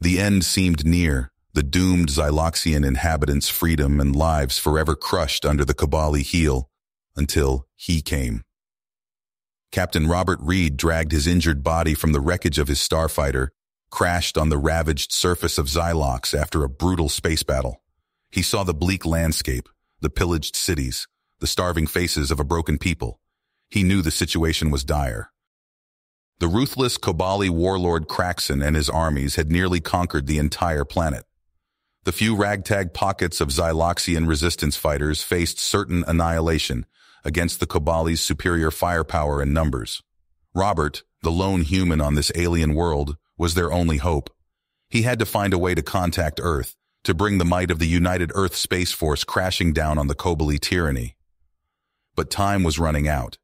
The end seemed near, the doomed Xyloxian inhabitants' freedom and lives forever crushed under the Kobali heel, until he came. Captain Robert Reed dragged his injured body from the wreckage of his starfighter, crashed on the ravaged surface of Xylox after a brutal space battle. He saw the bleak landscape, the pillaged cities, the starving faces of a broken people. He knew the situation was dire. The ruthless Kobali warlord Kraxon and his armies had nearly conquered the entire planet. The few ragtag pockets of Xyloxian resistance fighters faced certain annihilation against the Kobali's superior firepower and numbers. Robert, the lone human on this alien world, was their only hope. He had to find a way to contact Earth, to bring the might of the United Earth Space Force crashing down on the Kobali tyranny. But time was running out.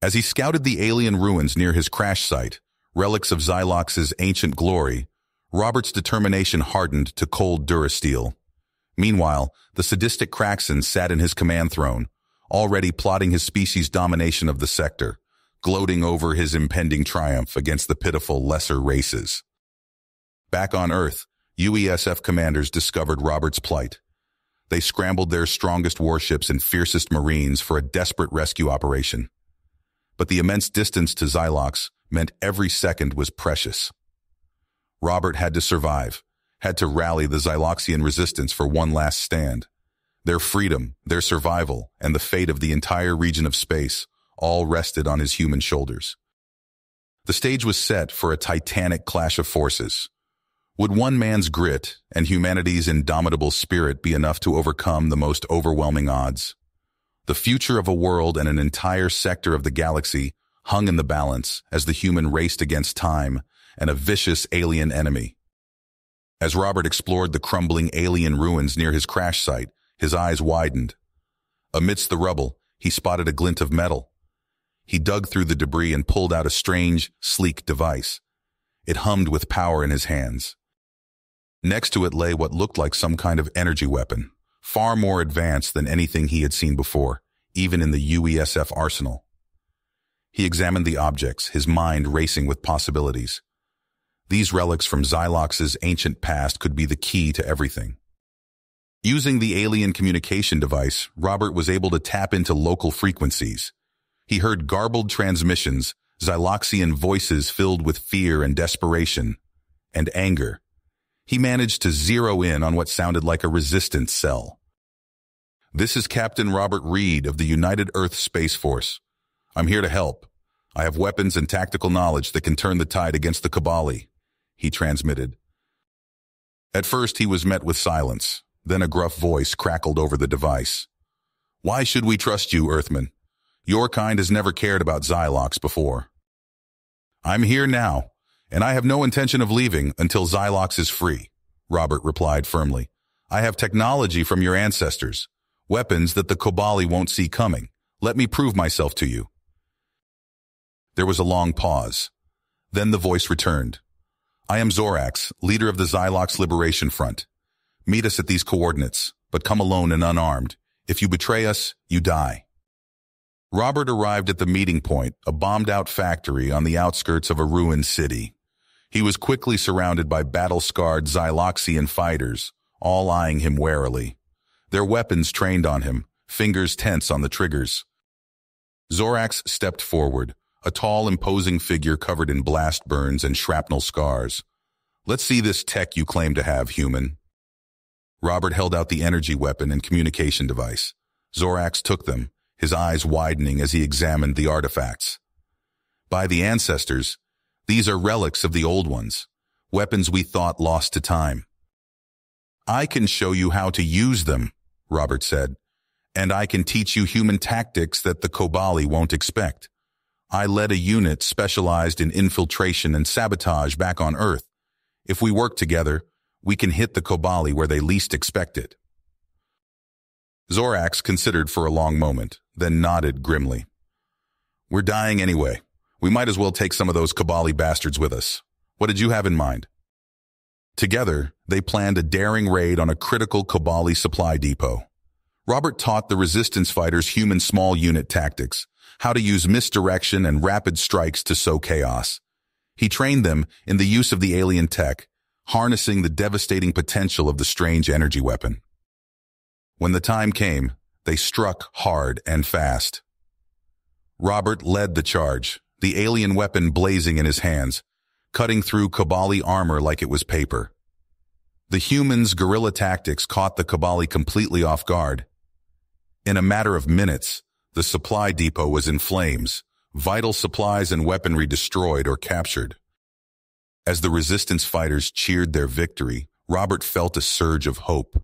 As he scouted the alien ruins near his crash site, relics of Xylox's ancient glory, Robert's determination hardened to cold durasteel. Meanwhile, the sadistic Kraxon sat in his command throne, already plotting his species' domination of the sector, gloating over his impending triumph against the pitiful lesser races. Back on Earth, UESF commanders discovered Robert's plight. They scrambled their strongest warships and fiercest Marines for a desperate rescue operation. But the immense distance to Xylox meant every second was precious. Robert had to survive, had to rally the Xyloxian resistance for one last stand. Their freedom, their survival, and the fate of the entire region of space all rested on his human shoulders. The stage was set for a titanic clash of forces. Would one man's grit and humanity's indomitable spirit be enough to overcome the most overwhelming odds? The future of a world and an entire sector of the galaxy hung in the balance as the human raced against time and a vicious alien enemy. As Robert explored the crumbling alien ruins near his crash site, his eyes widened. Amidst the rubble, he spotted a glint of metal. He dug through the debris and pulled out a strange, sleek device. It hummed with power in his hands. Next to it lay what looked like some kind of energy weapon, far more advanced than anything he had seen before, even in the UESF arsenal. He examined the objects, his mind racing with possibilities. These relics from Xylox's ancient past could be the key to everything. Using the alien communication device, Robert was able to tap into local frequencies. He heard garbled transmissions, Xyloxian voices filled with fear and desperation, and anger. He managed to zero in on what sounded like a resistance cell. "This is Captain Robert Reed of the United Earth Space Force. I'm here to help. I have weapons and tactical knowledge that can turn the tide against the Kobali," he transmitted. At first, he was met with silence. Then a gruff voice crackled over the device. "Why should we trust you, Earthman? Your kind has never cared about Xylox before." "I'm here now, and I have no intention of leaving until Xylox is free," Robert replied firmly. "I have technology from your ancestors, weapons that the Kobali won't see coming. Let me prove myself to you." There was a long pause. Then the voice returned. "I am Zorax, leader of the Xylox Liberation Front. Meet us at these coordinates, but come alone and unarmed. If you betray us, you die." Robert arrived at the meeting point, a bombed-out factory on the outskirts of a ruined city. He was quickly surrounded by battle-scarred Xyloxian fighters, all eyeing him warily. Their weapons trained on him, fingers tense on the triggers. Zorax stepped forward, a tall, imposing figure covered in blast burns and shrapnel scars. "Let's see this tech you claim to have, human." Robert held out the energy weapon and communication device. Zorax took them, his eyes widening as he examined the artifacts. "By the ancestors, these are relics of the old ones, weapons we thought lost to time." "I can show you how to use them," Robert said, "and I can teach you human tactics that the Kobali won't expect. I led a unit specialized in infiltration and sabotage back on Earth. If we work together, we can hit the Kobali where they least expect it." Zorax considered for a long moment, then nodded grimly. "We're dying anyway. We might as well take some of those Kobali bastards with us. What did you have in mind?" Together, they planned a daring raid on a critical Kobali supply depot. Robert taught the resistance fighters human small unit tactics, how to use misdirection and rapid strikes to sow chaos. He trained them in the use of the alien tech, harnessing the devastating potential of the strange energy weapon. When the time came, they struck hard and fast. Robert led the charge, the alien weapon blazing in his hands, cutting through Kobali armor like it was paper. The humans' guerrilla tactics caught the Kobali completely off guard. In a matter of minutes, the supply depot was in flames, vital supplies and weaponry destroyed or captured. As the resistance fighters cheered their victory, Robert felt a surge of hope.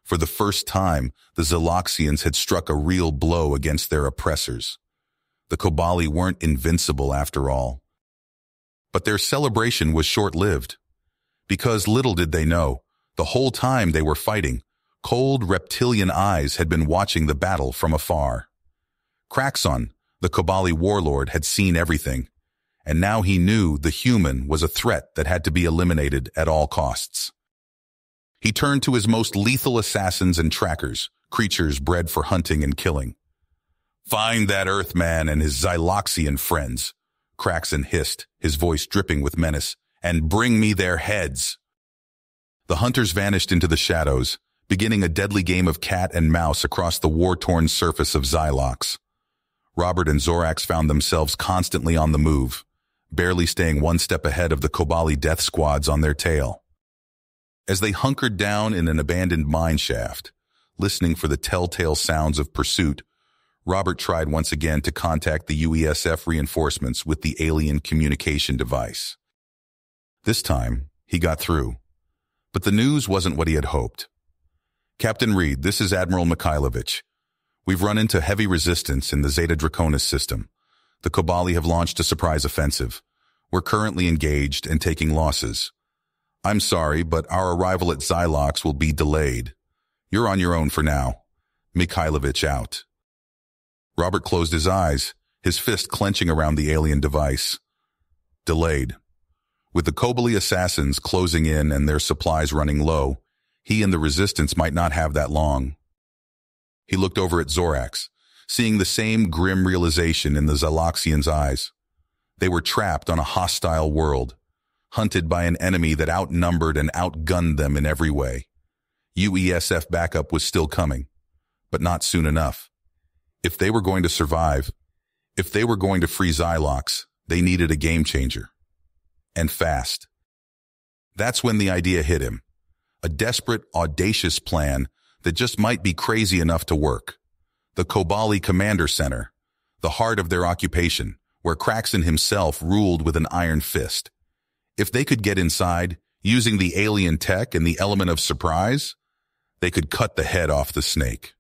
For the first time, the Xyloxians had struck a real blow against their oppressors. The Kobali weren't invincible after all. But their celebration was short-lived. Because little did they know, the whole time they were fighting, cold reptilian eyes had been watching the battle from afar. Kraxon, the Kobali warlord, had seen everything, and now he knew the human was a threat that had to be eliminated at all costs. He turned to his most lethal assassins and trackers, creatures bred for hunting and killing. "Find that Earthman and his Xyloxian friends," Kraxon hissed, his voice dripping with menace, "and bring me their heads." The hunters vanished into the shadows, beginning a deadly game of cat and mouse across the war-torn surface of Xylox. Robert and Zorax found themselves constantly on the move, barely staying one step ahead of the Kobali death squads on their tail. As they hunkered down in an abandoned mine shaft, listening for the telltale sounds of pursuit, Robert tried once again to contact the UESF reinforcements with the alien communication device. This time, he got through. But the news wasn't what he had hoped. "Captain Reed, this is Admiral Mikhailovich. We've run into heavy resistance in the Zeta Draconis system. The Kobali have launched a surprise offensive. We're currently engaged and taking losses. I'm sorry, but our arrival at Xylox will be delayed. You're on your own for now. Mikhailovich out." Robert closed his eyes, his fist clenching around the alien device. Delayed. With the Kobali assassins closing in and their supplies running low, he and the resistance might not have that long. He looked over at Zorax, seeing the same grim realization in the Xyloxians' eyes. They were trapped on a hostile world, hunted by an enemy that outnumbered and outgunned them in every way. UESF backup was still coming, but not soon enough. If they were going to survive, if they were going to free Xylox, they needed a game changer. And fast. That's when the idea hit him. A desperate, audacious plan that just might be crazy enough to work. The Kobali Commander Center, the heart of their occupation, where Kraxon himself ruled with an iron fist. If they could get inside, using the alien tech and the element of surprise, they could cut the head off the snake.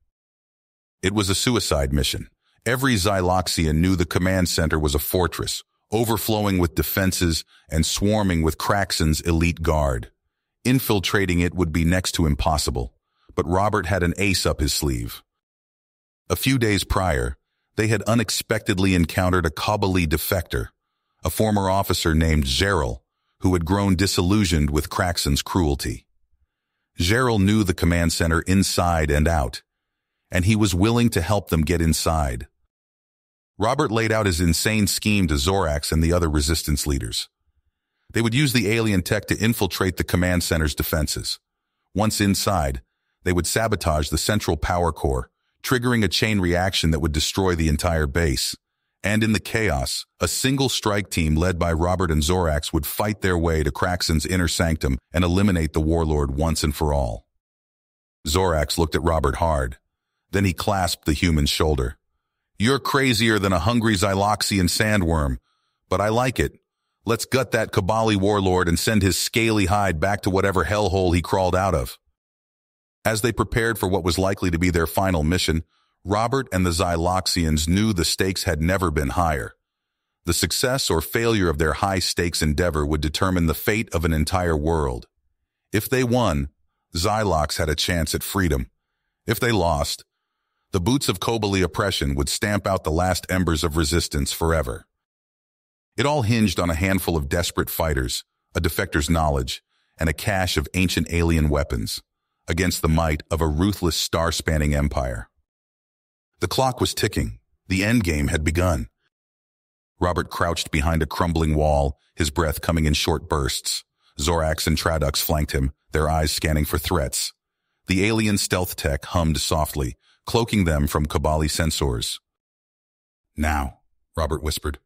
It was a suicide mission. Every Xyloxian knew the command center was a fortress, overflowing with defenses and swarming with Kraxon's elite guard. Infiltrating it would be next to impossible, but Robert had an ace up his sleeve. A few days prior, they had unexpectedly encountered a Kobali defector, a former officer named Gerald, who had grown disillusioned with Kraxon's cruelty. Gerald knew the command center inside and out, and he was willing to help them get inside. Robert laid out his insane scheme to Zorax and the other resistance leaders. They would use the alien tech to infiltrate the command center's defenses. Once inside, they would sabotage the central power core, triggering a chain reaction that would destroy the entire base. And in the chaos, a single strike team led by Robert and Zorax would fight their way to Kraxon's inner sanctum and eliminate the warlord once and for all. Zorax looked at Robert hard. Then he clasped the human's shoulder. "You're crazier than a hungry Xyloxian sandworm, but I like it. Let's gut that Kobali warlord and send his scaly hide back to whatever hellhole he crawled out of." As they prepared for what was likely to be their final mission, Robert and the Xyloxians knew the stakes had never been higher. The success or failure of their high-stakes endeavor would determine the fate of an entire world. If they won, Xylox had a chance at freedom. If they lost, the boots of Kobali oppression would stamp out the last embers of resistance forever. It all hinged on a handful of desperate fighters, a defector's knowledge, and a cache of ancient alien weapons, against the might of a ruthless star-spanning empire. The clock was ticking. The endgame had begun. Robert crouched behind a crumbling wall, his breath coming in short bursts. Zorax and Tradux flanked him, their eyes scanning for threats. The alien stealth tech hummed softly, cloaking them from Kabali sensors. "Now," Robert whispered.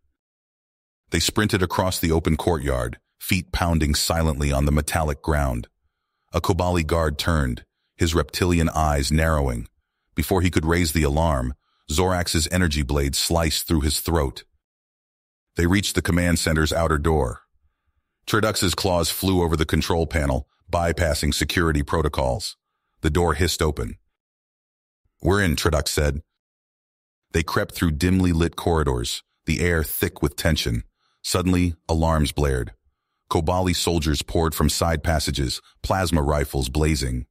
They sprinted across the open courtyard, feet pounding silently on the metallic ground. A Kabali guard turned, his reptilian eyes narrowing. Before he could raise the alarm, Zorax's energy blade sliced through his throat. They reached the command center's outer door. Tradux's claws flew over the control panel, bypassing security protocols. The door hissed open. "We're in," Tradux said. They crept through dimly lit corridors, the air thick with tension. Suddenly, alarms blared. Kobali soldiers poured from side passages, plasma rifles blazing.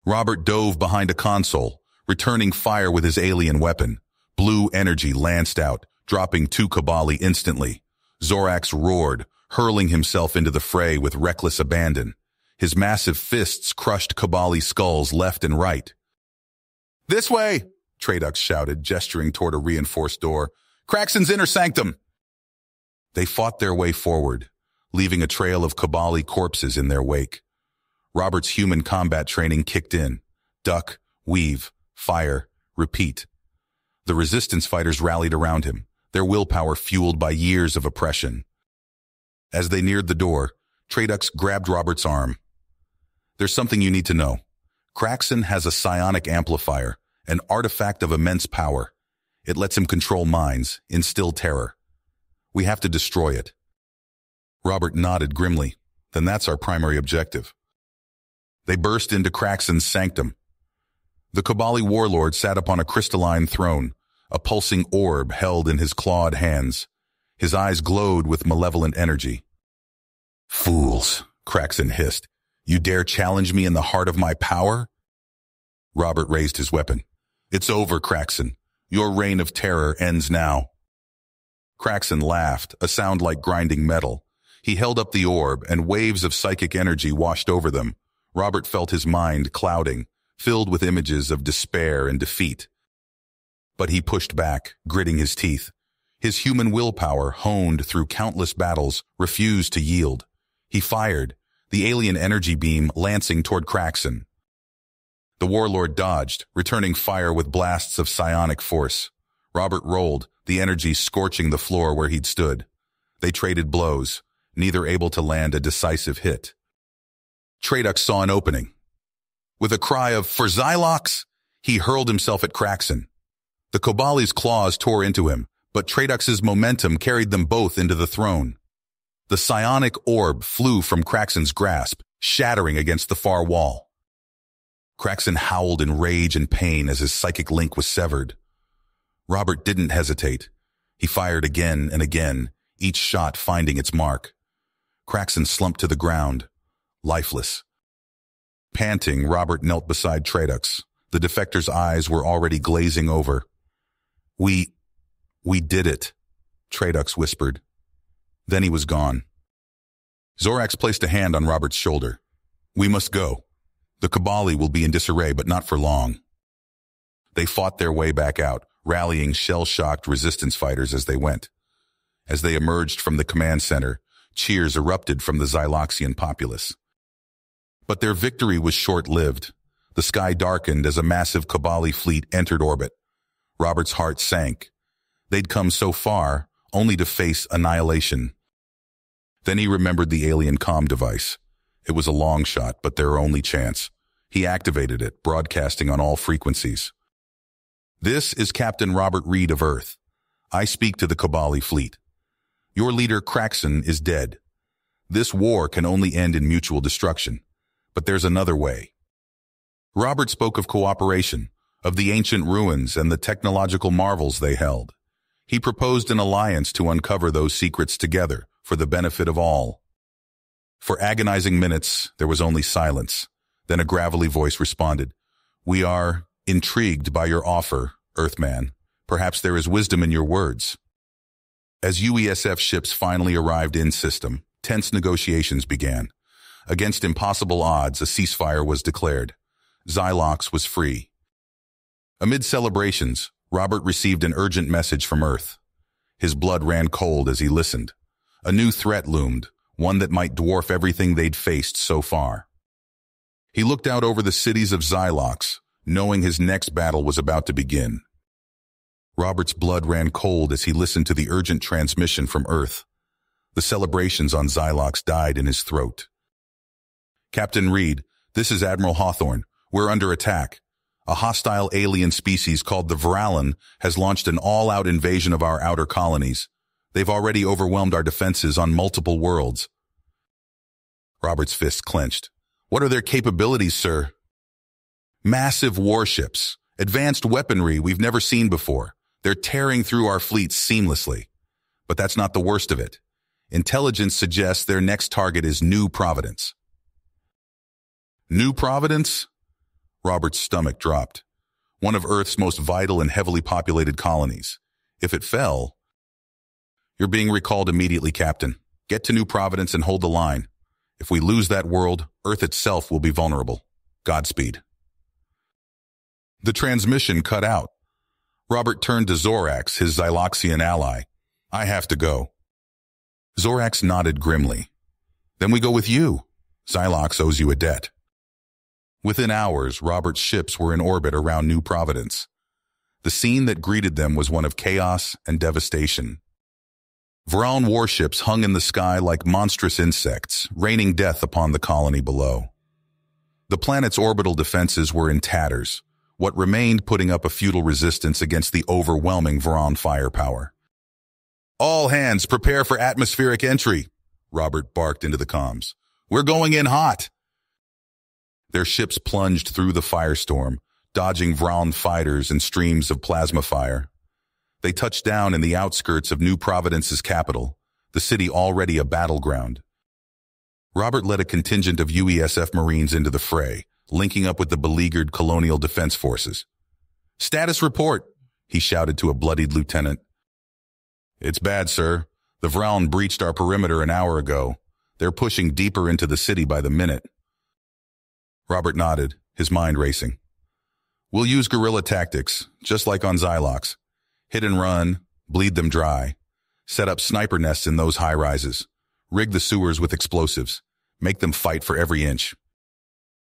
Robert dove behind a console, returning fire with his alien weapon. Blue energy lanced out, dropping 2 Kabali instantly. Zorax roared, hurling himself into the fray with reckless abandon. His massive fists crushed Kabali skulls left and right. "This way!" Tradux shouted, gesturing toward a reinforced door. "Craxon's inner sanctum!" They fought their way forward, leaving a trail of Kabali corpses in their wake. Robert's human combat training kicked in. Duck, weave, fire, repeat. The resistance fighters rallied around him, their willpower fueled by years of oppression. As they neared the door, Tradux grabbed Robert's arm. "There's something you need to know. Craxon has a psionic amplifier, an artifact of immense power. It lets him control minds, instill terror. We have to destroy it." Robert nodded grimly. "Then that's our primary objective." They burst into Craxon's sanctum. The Kabali warlord sat upon a crystalline throne, a pulsing orb held in his clawed hands. His eyes glowed with malevolent energy. "Fools," Craxon hissed. "You dare challenge me in the heart of my power?" Robert raised his weapon. "It's over, Craxon. Your reign of terror ends now." Craxon laughed, a sound like grinding metal. He held up the orb, and waves of psychic energy washed over them. Robert felt his mind clouding, filled with images of despair and defeat. But he pushed back, gritting his teeth. His human willpower, honed through countless battles, refused to yield. He fired, the alien energy beam lancing toward Craxon. The warlord dodged, returning fire with blasts of psionic force. Robert rolled, the energy scorching the floor where he'd stood. They traded blows, neither able to land a decisive hit. Tradux saw an opening. With a cry of "For Xylox!" he hurled himself at Craxon. The Kobali's claws tore into him, but Tradux's momentum carried them both into the throne. The psionic orb flew from Craxon's grasp, shattering against the far wall. Craxon howled in rage and pain as his psychic link was severed. Robert didn't hesitate. He fired again and again, each shot finding its mark. Craxon slumped to the ground, lifeless. Panting, Robert knelt beside Tradux. The defector's eyes were already glazing over. We did it," Tradux whispered. Then he was gone. Zorax placed a hand on Robert's shoulder. "We must go. The Kabali will be in disarray, but not for long." They fought their way back out, rallying shell-shocked resistance fighters as they went. As they emerged from the command center, cheers erupted from the Xyloxian populace. But their victory was short-lived. The sky darkened as a massive Kabali fleet entered orbit. Robert's heart sank. They'd come so far, only to face annihilation. Then he remembered the alien comm device. It was a long shot, but their only chance. He activated it, broadcasting on all frequencies. "This is Captain Robert Reed of Earth. I speak to the Kabali fleet. Your leader, Craxon, is dead. This war can only end in mutual destruction. But there's another way." Robert spoke of cooperation, of the ancient ruins and the technological marvels they held. He proposed an alliance to uncover those secrets together for the benefit of all. For agonizing minutes, there was only silence. Then a gravelly voice responded, "We are intrigued by your offer, Earthman. Perhaps there is wisdom in your words." As UESF ships finally arrived in system, tense negotiations began. Against impossible odds, a ceasefire was declared. Xylox was free. Amid celebrations, Robert received an urgent message from Earth. His blood ran cold as he listened. A new threat loomed, one that might dwarf everything they'd faced so far. He looked out over the cities of Xylox, knowing his next battle was about to begin. Robert's blood ran cold as he listened to the urgent transmission from Earth. The celebrations on Xylox died in his throat. "Captain Reed, this is Admiral Hawthorne. We're under attack. A hostile alien species called the Viralan has launched an all-out invasion of our outer colonies. They've already overwhelmed our defenses on multiple worlds." Robert's fists clenched. "What are their capabilities, sir?" "Massive warships. Advanced weaponry we've never seen before. They're tearing through our fleets seamlessly. But that's not the worst of it. Intelligence suggests their next target is New Providence." New Providence? Robert's stomach dropped. One of Earth's most vital and heavily populated colonies. If it fell... "You're being recalled immediately, Captain. Get to New Providence and hold the line. If we lose that world, Earth itself will be vulnerable. Godspeed." The transmission cut out. Robert turned to Zorax, his Xyloxian ally. "I have to go." Zorax nodded grimly. "Then we go with you. Xylox owes you a debt." Within hours, Robert's ships were in orbit around New Providence. The scene that greeted them was one of chaos and devastation. Viralan warships hung in the sky like monstrous insects, raining death upon the colony below. The planet's orbital defenses were in tatters, what remained putting up a futile resistance against the overwhelming Viralan firepower. "All hands prepare for atmospheric entry," Robert barked into the comms. "We're going in hot." Their ships plunged through the firestorm, dodging Viralan fighters and streams of plasma fire. They touched down in the outskirts of New Providence's capital, the city already a battleground. Robert led a contingent of UESF Marines into the fray, linking up with the beleaguered Colonial Defense Forces. "Status report," he shouted to a bloodied lieutenant. "It's bad, sir. The Viralan breached our perimeter an hour ago. They're pushing deeper into the city by the minute." Robert nodded, his mind racing. "We'll use guerrilla tactics, just like on Xylox. Hit and run, bleed them dry. Set up sniper nests in those high-rises. Rig the sewers with explosives. Make them fight for every inch."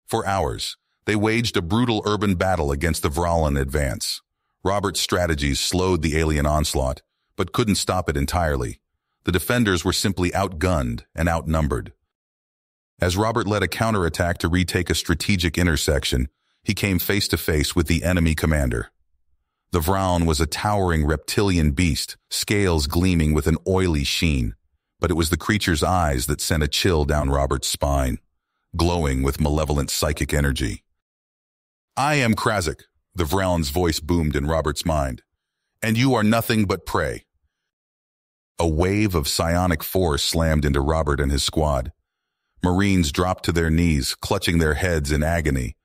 For hours, they waged a brutal urban battle against the Viralan advance. Robert's strategies slowed the alien onslaught, but couldn't stop it entirely. The defenders were simply outgunned and outnumbered. As Robert led a counterattack to retake a strategic intersection, he came face-to-face with the enemy commander. The Viralan was a towering reptilian beast, scales gleaming with an oily sheen, but it was the creature's eyes that sent a chill down Robert's spine, glowing with malevolent psychic energy. "I am Krasik," the Viralan's voice boomed in Robert's mind, "and you are nothing but prey." A wave of psionic force slammed into Robert and his squad. Marines dropped to their knees, clutching their heads in agony.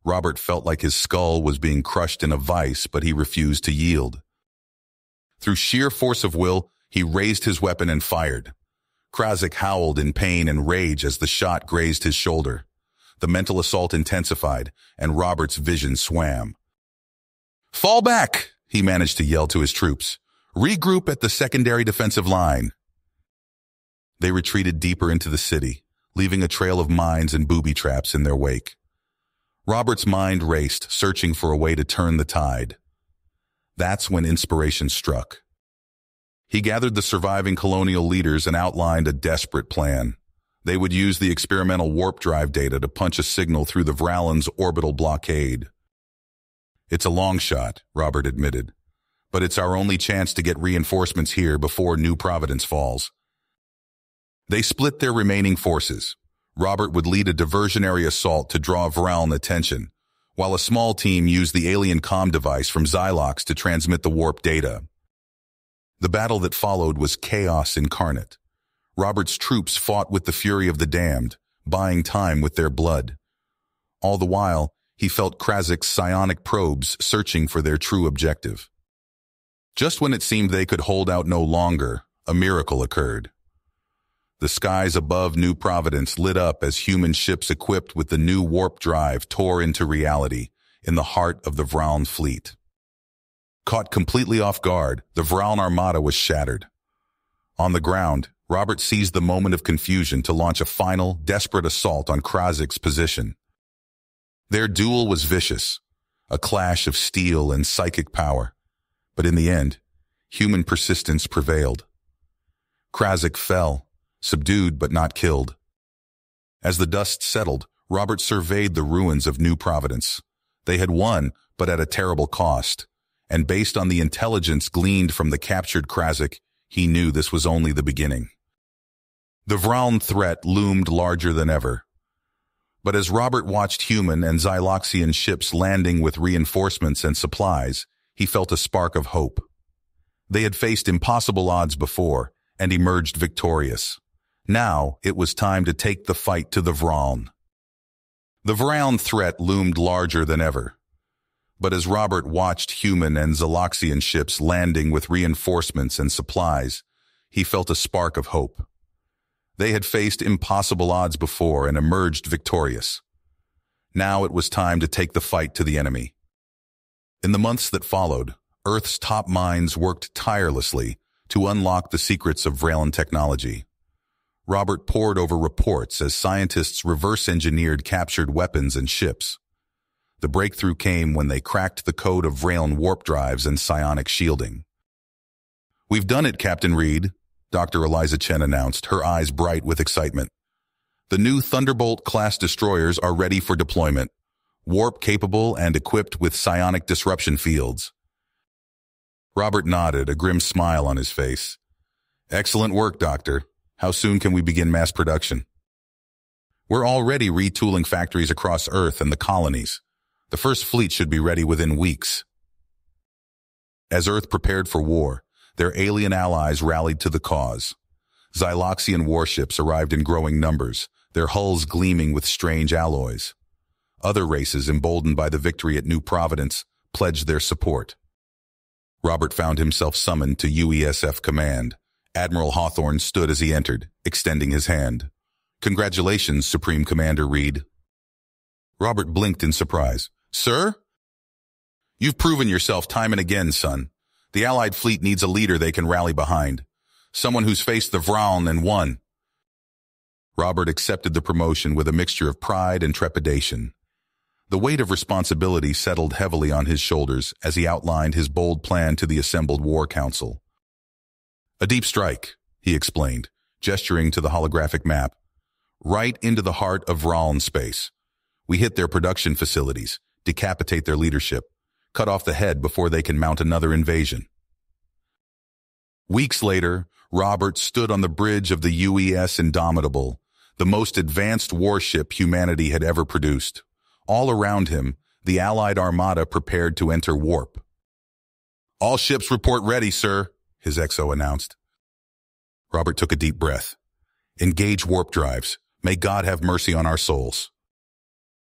Robert felt like his skull was being crushed in a vice, but he refused to yield. Through sheer force of will, he raised his weapon and fired. Krasik howled in pain and rage as the shot grazed his shoulder. The mental assault intensified, and Robert's vision swam. "Fall back!" he managed to yell to his troops. "Regroup at the secondary defensive line." They retreated deeper into the city, leaving a trail of mines and booby traps in their wake. Robert's mind raced, searching for a way to turn the tide. That's when inspiration struck. He gathered the surviving colonial leaders and outlined a desperate plan. They would use the experimental warp drive data to punch a signal through the Viralan's orbital blockade. "It's a long shot," Robert admitted, "but it's our only chance to get reinforcements here before New Providence falls." They split their remaining forces. Robert would lead a diversionary assault to draw Viralan attention, while a small team used the alien comm device from Xylox to transmit the warp data. The battle that followed was chaos incarnate. Robert's troops fought with the fury of the damned, buying time with their blood. All the while, he felt Krasik's psionic probes searching for their true objective. Just when it seemed they could hold out no longer, a miracle occurred. The skies above New Providence lit up as human ships equipped with the new warp drive tore into reality in the heart of the Viralan fleet. Caught completely off guard, the Viralan armada was shattered. On the ground, Robert seized the moment of confusion to launch a final, desperate assault on Krazik's position. Their duel was vicious, a clash of steel and psychic power. But in the end, human persistence prevailed. Krazik fell, subdued but not killed. As the dust settled, Robert surveyed the ruins of New Providence. They had won, but at a terrible cost, and based on the intelligence gleaned from the captured Krazik, he knew this was only the beginning. The Vraln threat loomed larger than ever. But as Robert watched human and Xyloxian ships landing with reinforcements and supplies, he felt a spark of hope. They had faced impossible odds before and emerged victorious. Now it was time to take the fight to the Vraln. The Vraln threat loomed larger than ever. But as Robert watched human and Xyloxian ships landing with reinforcements and supplies, he felt a spark of hope. They had faced impossible odds before and emerged victorious. Now it was time to take the fight to the enemy. In the months that followed, Earth's top minds worked tirelessly to unlock the secrets of Vraln technology. Robert pored over reports as scientists reverse-engineered captured weapons and ships. The breakthrough came when they cracked the code of Vraln warp drives and psionic shielding. "We've done it, Captain Reed," Dr. Eliza Chen announced, her eyes bright with excitement. "The new Thunderbolt-class destroyers are ready for deployment, warp-capable and equipped with psionic disruption fields." Robert nodded, a grim smile on his face. "Excellent work, Doctor. How soon can we begin mass production?" "We're already retooling factories across Earth and the colonies. The first fleet should be ready within weeks." As Earth prepared for war, their alien allies rallied to the cause. Xyloxian warships arrived in growing numbers, their hulls gleaming with strange alloys. Other races, emboldened by the victory at New Providence, pledged their support. Robert found himself summoned to UESF command. Admiral Hawthorne stood as he entered, extending his hand. "Congratulations, Supreme Commander Reed." Robert blinked in surprise. "Sir?" "You've proven yourself time and again, son. The Allied fleet needs a leader they can rally behind. Someone who's faced the Vraln and won." Robert accepted the promotion with a mixture of pride and trepidation. The weight of responsibility settled heavily on his shoulders as he outlined his bold plan to the assembled War Council. "A deep strike," he explained, gesturing to the holographic map. "Right into the heart of Vraln space. We hit their production facilities, decapitate their leadership, cut off the head before they can mount another invasion." Weeks later, Robert stood on the bridge of the UES Indomitable, the most advanced warship humanity had ever produced. All around him, the Allied armada prepared to enter warp. "All ships report ready, sir," his XO announced. Robert took a deep breath. "Engage warp drives. May God have mercy on our souls."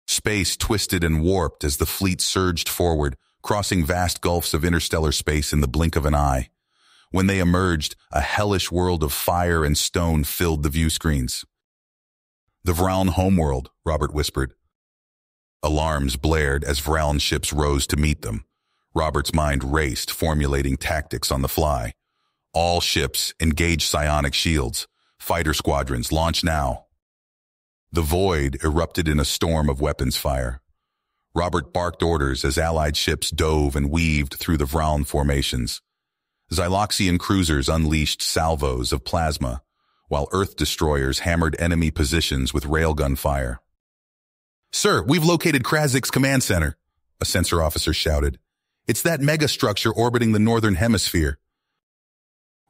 Space twisted and warped as the fleet surged forward, crossing vast gulfs of interstellar space in the blink of an eye. When they emerged, a hellish world of fire and stone filled the view screens. "The Vraln homeworld," Robert whispered. Alarms blared as Vraln ships rose to meet them. Robert's mind raced, formulating tactics on the fly. "All ships, engage psionic shields. Fighter squadrons, launch now." The void erupted in a storm of weapons fire. Robert barked orders as Allied ships dove and weaved through the Vraln formations. Xyloxian cruisers unleashed salvos of plasma, while Earth destroyers hammered enemy positions with railgun fire. "Sir, we've located Krazik's command center," a sensor officer shouted. "It's that megastructure orbiting the northern hemisphere."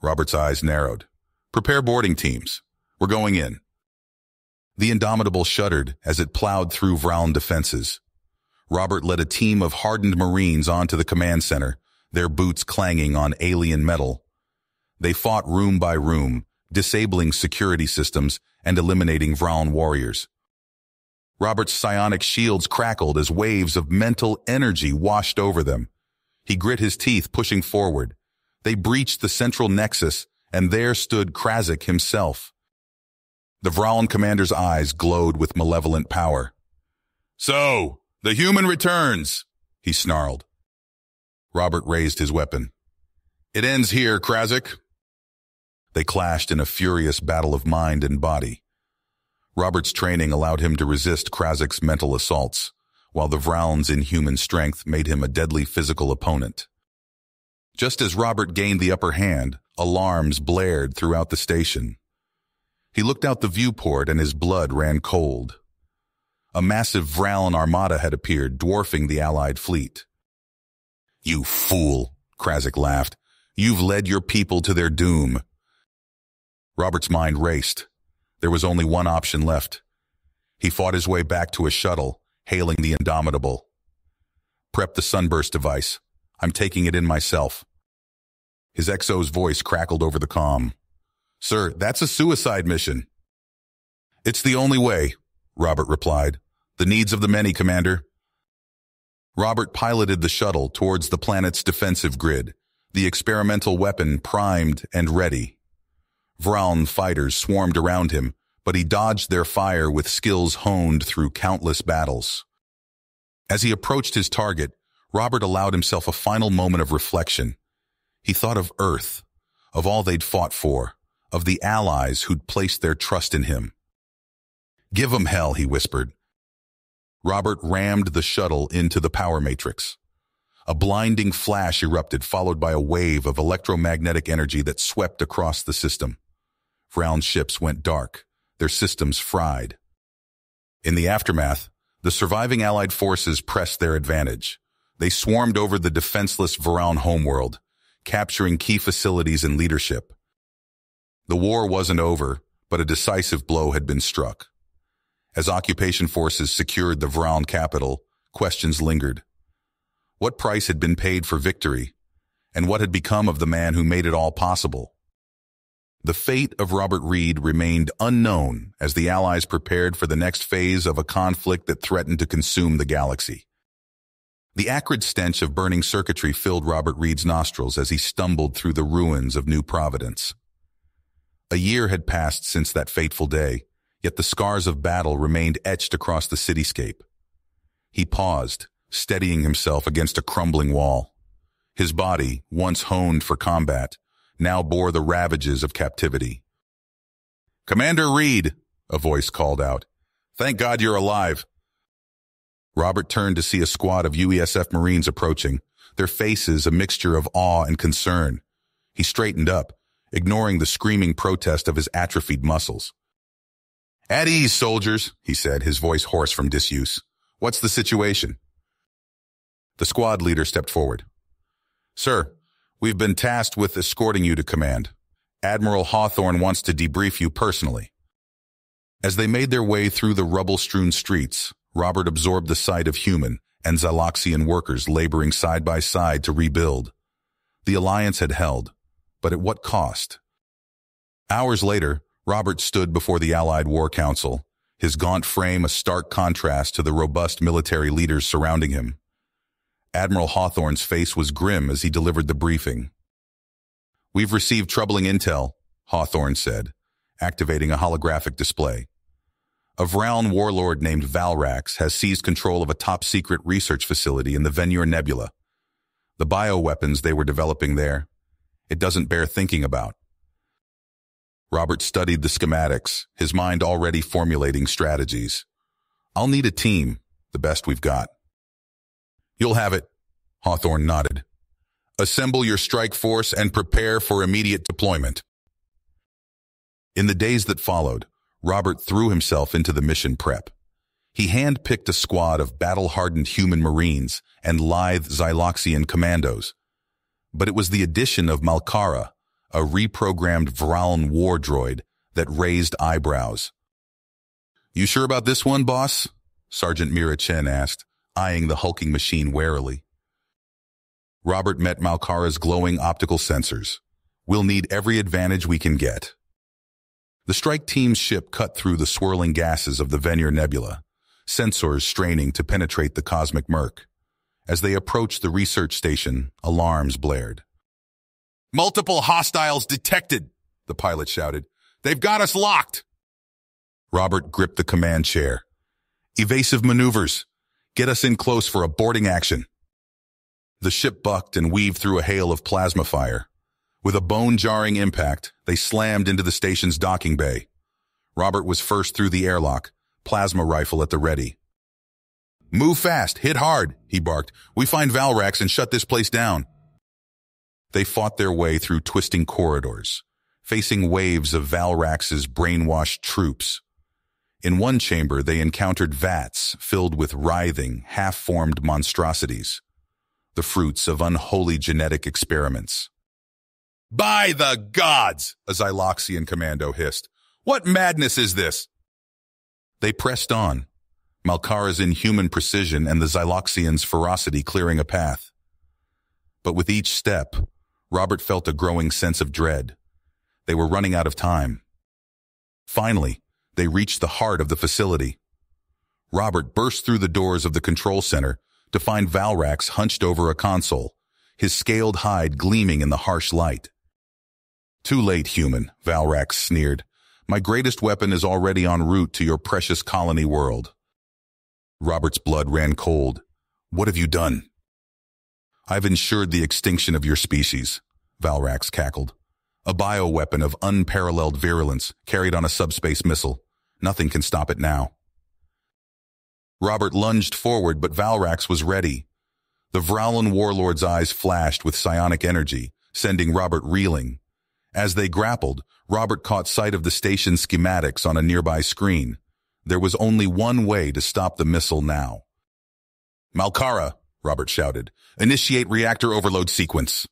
Robert's eyes narrowed. "Prepare boarding teams. We're going in." The Indomitable shuddered as it plowed through Vraln defenses. Robert led a team of hardened Marines onto the command center, their boots clanging on alien metal. They fought room by room, disabling security systems and eliminating Vraln warriors. Robert's psionic shields crackled as waves of mental energy washed over them. He grit his teeth, pushing forward. They breached the central nexus, and there stood Krazik himself. The Vraln commander's eyes glowed with malevolent power. "So, the human returns," he snarled. Robert raised his weapon. "It ends here, Krazik." They clashed in a furious battle of mind and body. Robert's training allowed him to resist Krazik's mental assaults, while the Vraln's inhuman strength made him a deadly physical opponent. Just as Robert gained the upper hand, alarms blared throughout the station. He looked out the viewport and his blood ran cold. A massive Vraln armada had appeared, dwarfing the Allied fleet. "You fool," Krazik laughed. "You've led your people to their doom." Robert's mind raced. There was only one option left. He fought his way back to a shuttle, hailing the Indomitable. "Prep the sunburst device. I'm taking it in myself." His XO's voice crackled over the comm. "Sir, that's a suicide mission." "It's the only way," Robert replied. "The needs of the many, Commander." Robert piloted the shuttle towards the planet's defensive grid, the experimental weapon primed and ready. Vraln fighters swarmed around him, but he dodged their fire with skills honed through countless battles. As he approached his target, Robert allowed himself a final moment of reflection. He thought of Earth, of all they'd fought for, of the allies who'd placed their trust in him. "Give 'em hell," he whispered. Robert rammed the shuttle into the power matrix. A blinding flash erupted, followed by a wave of electromagnetic energy that swept across the system. Vraln's ships went dark, their systems fried. In the aftermath, the surviving Allied forces pressed their advantage. They swarmed over the defenseless Vraln homeworld, capturing key facilities and leadership. The war wasn't over, but a decisive blow had been struck. As occupation forces secured the Vraln capital, questions lingered. What price had been paid for victory, and what had become of the man who made it all possible? The fate of Robert Reed remained unknown as the Allies prepared for the next phase of a conflict that threatened to consume the galaxy. The acrid stench of burning circuitry filled Robert Reed's nostrils as he stumbled through the ruins of New Providence. A year had passed since that fateful day, yet the scars of battle remained etched across the cityscape. He paused, steadying himself against a crumbling wall. His body, once honed for combat, now bore the ravages of captivity. "Commander Reed," a voice called out. "Thank God you're alive." Robert turned to see a squad of UESF Marines approaching, their faces a mixture of awe and concern. He straightened up, ignoring the screaming protest of his atrophied muscles. "At ease, soldiers," he said, his voice hoarse from disuse. "What's the situation?" The squad leader stepped forward. "Sir, we've been tasked with escorting you to command. Admiral Hawthorne wants to debrief you personally." As they made their way through the rubble-strewn streets, Robert absorbed the sight of human and Xyloxian workers laboring side by side to rebuild. The alliance had held, but at what cost? Hours later, Robert stood before the Allied War Council, his gaunt frame a stark contrast to the robust military leaders surrounding him. Admiral Hawthorne's face was grim as he delivered the briefing. "We've received troubling intel," Hawthorne said, activating a holographic display. "A Vraln warlord named Valrax has seized control of a top-secret research facility in the Venur Nebula. The bioweapons they were developing there, it doesn't bear thinking about." Robert studied the schematics, his mind already formulating strategies. "I'll need a team, the best we've got." "You'll have it," Hawthorne nodded. "Assemble your strike force and prepare for immediate deployment." In the days that followed, Robert threw himself into the mission prep. He hand-picked a squad of battle-hardened human Marines and lithe Xyloxian commandos. But it was the addition of Malkara, a reprogrammed Vraln war droid, that raised eyebrows. "You sure about this one, boss?" Sergeant Mira Chen asked, eyeing the hulking machine warily. Robert met Malkara's glowing optical sensors. "We'll need every advantage we can get." The strike team's ship cut through the swirling gases of the Venur Nebula, sensors straining to penetrate the cosmic murk. As they approached the research station, alarms blared. "Multiple hostiles detected," the pilot shouted. "They've got us locked." Robert gripped the command chair. "Evasive maneuvers. Get us in close for a boarding action." The ship bucked and weaved through a hail of plasma fire. With a bone-jarring impact, they slammed into the station's docking bay. Robert was first through the airlock, plasma rifle at the ready. "Move fast, hit hard," he barked. "We find Valrax and shut this place down." They fought their way through twisting corridors, facing waves of Valrax's brainwashed troops. In one chamber, they encountered vats filled with writhing, half-formed monstrosities, the fruits of unholy genetic experiments. "By the gods!" a Xyloxian commando hissed. "What madness is this?" They pressed on, Malkara's inhuman precision and the Xyloxians' ferocity clearing a path. But with each step, Robert felt a growing sense of dread. They were running out of time. Finally, they reached the heart of the facility. Robert burst through the doors of the control center to find Valrax hunched over a console, his scaled hide gleaming in the harsh light. "Too late, human," Valrax sneered. "My greatest weapon is already en route to your precious colony world." Robert's blood ran cold. "What have you done?" "I've ensured the extinction of your species," Valrax cackled. "A bioweapon of unparalleled virulence carried on a subspace missile. Nothing can stop it now." Robert lunged forward, but Valrax was ready. The Vrowlan warlord's eyes flashed with psionic energy, sending Robert reeling. As they grappled, Robert caught sight of the station schematics on a nearby screen. There was only one way to stop the missile now. "Malkara," Robert shouted, "initiate reactor overload sequence."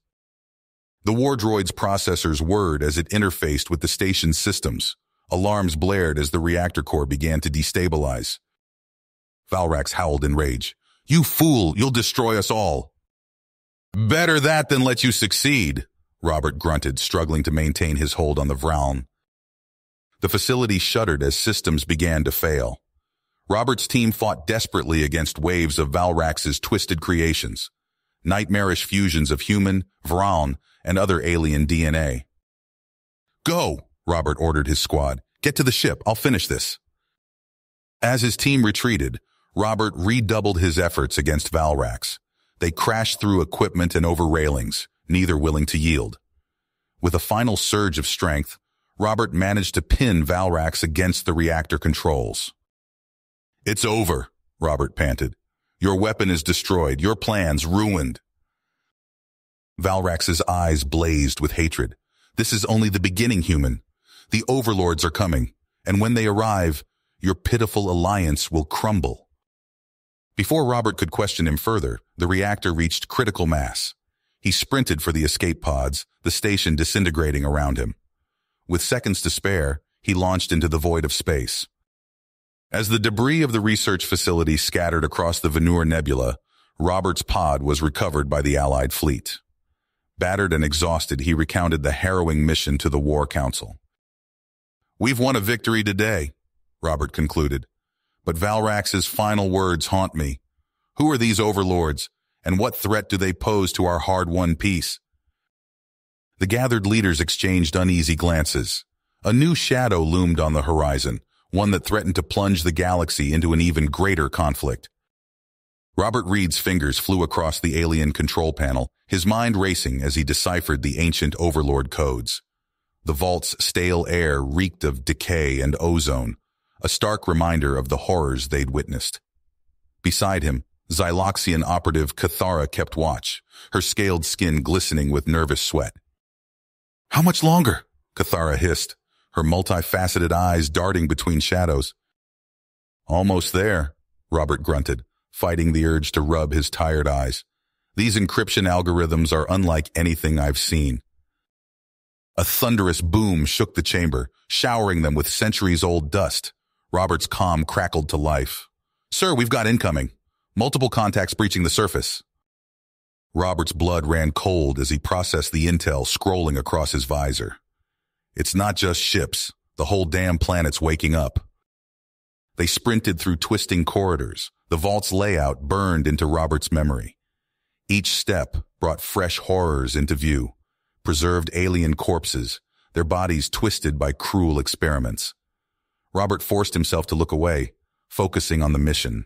The war droid's processors whirred as it interfaced with the station's systems. Alarms blared as the reactor core began to destabilize. Valrax howled in rage. "You fool! You'll destroy us all!" "Better that than let you succeed," Robert grunted, struggling to maintain his hold on the Vrowlan. The facility shuddered as systems began to fail. Robert's team fought desperately against waves of Valrax's twisted creations, nightmarish fusions of human, Vrowlan, and other alien DNA. "Go!" Robert ordered his squad. "Get to the ship. I'll finish this." As his team retreated, Robert redoubled his efforts against Valrax. They crashed through equipment and over railings, neither willing to yield. With a final surge of strength, Robert managed to pin Valrax against the reactor controls. "It's over," Robert panted. "Your weapon is destroyed, your plans ruined." Valrax's eyes blazed with hatred. "This is only the beginning, human. The overlords are coming, and when they arrive, your pitiful alliance will crumble." Before Robert could question him further, the reactor reached critical mass. He sprinted for the escape pods, the station disintegrating around him. With seconds to spare, he launched into the void of space. As the debris of the research facility scattered across the Venur Nebula, Robert's pod was recovered by the Allied fleet. Battered and exhausted, he recounted the harrowing mission to the War Council. "We've won a victory today," Robert concluded. "But Valrax's final words haunt me. Who are these overlords, and what threat do they pose to our hard-won peace?" The gathered leaders exchanged uneasy glances. A new shadow loomed on the horizon, one that threatened to plunge the galaxy into an even greater conflict. Robert Reed's fingers flew across the alien control panel, his mind racing as he deciphered the ancient overlord codes. The vault's stale air reeked of decay and ozone, a stark reminder of the horrors they'd witnessed. Beside him, Xyloxian operative Cathara kept watch, her scaled skin glistening with nervous sweat. "How much longer?" Cathara hissed, her multifaceted eyes darting between shadows. "Almost there," Robert grunted, fighting the urge to rub his tired eyes. "These encryption algorithms are unlike anything I've seen." A thunderous boom shook the chamber, showering them with centuries-old dust. Robert's comm crackled to life. "Sir, we've got incoming. Multiple contacts breaching the surface." Robert's blood ran cold as he processed the intel scrolling across his visor. It's not just ships. The whole damn planet's waking up. They sprinted through twisting corridors. The vault's layout burned into Robert's memory. Each step brought fresh horrors into view. Preserved alien corpses, their bodies twisted by cruel experiments. Robert forced himself to look away, focusing on the mission.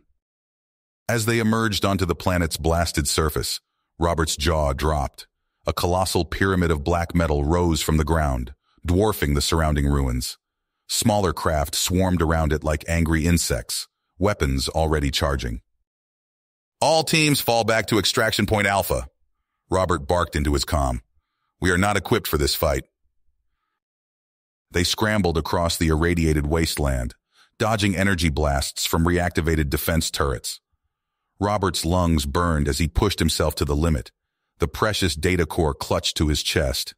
As they emerged onto the planet's blasted surface, Robert's jaw dropped. A colossal pyramid of black metal rose from the ground, dwarfing the surrounding ruins. Smaller craft swarmed around it like angry insects, weapons already charging. "All teams fall back to Extraction Point Alpha," Robert barked into his comm. "We are not equipped for this fight." They scrambled across the irradiated wasteland, dodging energy blasts from reactivated defense turrets. Robert's lungs burned as he pushed himself to the limit, the precious data core clutched to his chest.